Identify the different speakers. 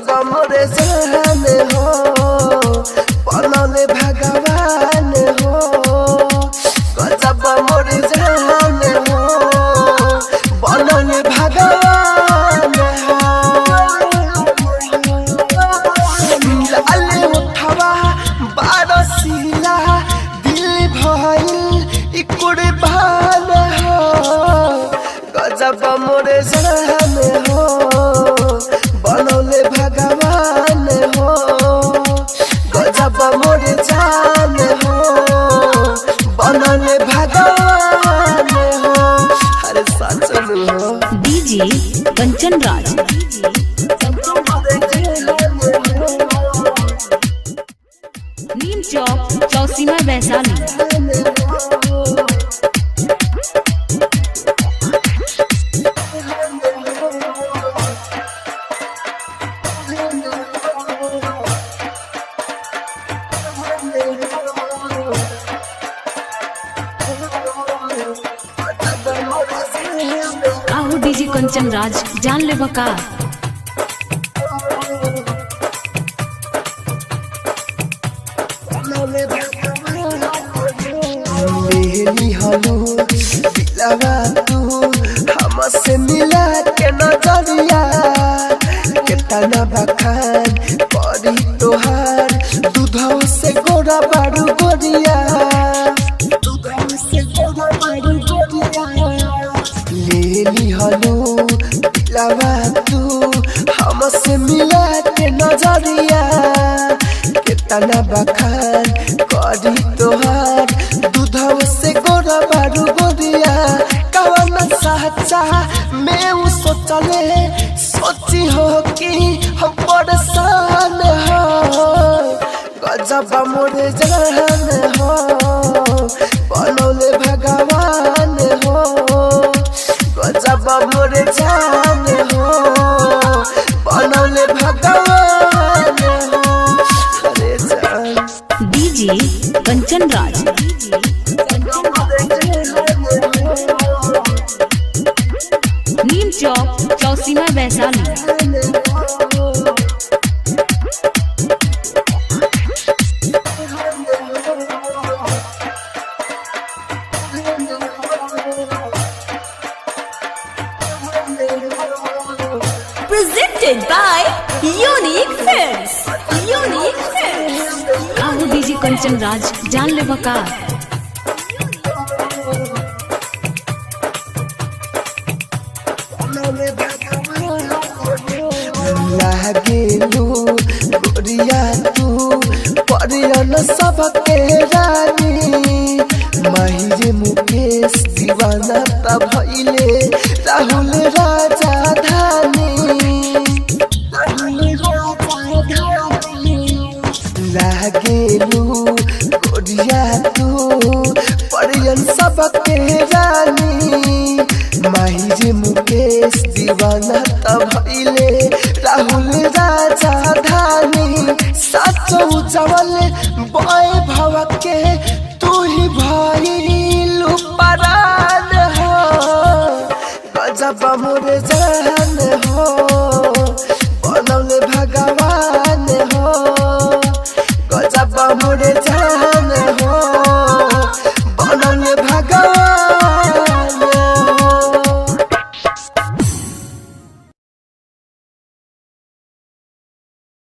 Speaker 1: गजब मोरे जान हो बनौले भगवान हो गजब मोरे जान हो बनौले भगवान हो लाले उठवा बारसिला दिल भइल ई कुर्बान हो गजब मोरे जान हो बनौले भगवान हो गजब मोरे जान हो बनौले भगवान हो अरे सच में हो
Speaker 2: डीजे कंचन राज नीम चौक चौसीमा वैशाली। काहू डीजे कंचन राज जान ले बका
Speaker 1: मेरी हलू दिलवा तू हमसे मिला के नजरिया कितना बखान परी तोहार दूधों से गोरा बारू गोरिया लेली हलू दिलवा तू हमसे मिला के नजरिया कितना बखान करी तोहार दूधव से गोरा बारू गोरिया कवन सच्चा मैं वो सोचले सोची हो कि हम परेशान हो गजब मोरे जान हो बनौले भगवान हो गजब मोरे जान हो बनौले भगवान हो अरे जान
Speaker 2: DJ Kanchan Raj Neem Chowk Chausima Vaishali.
Speaker 3: Presented by Unique Films. Unique Films.
Speaker 2: काहू डीजे कंचन राज जान ले बका
Speaker 1: लागेलू गोरिया तू परियन सबके रानी माहिर मुकेश दीवाना त भइले राहुल राजा धानी लागेलू गोरिया तू परियन सबके रानी माहिर मुकेश दीवाना त भइले राहुल राजा धानी साचो जवल बय भव के तू ही भइलू परान हो गजब मोरे जान हो बनौले भगवान हो गजब मोरे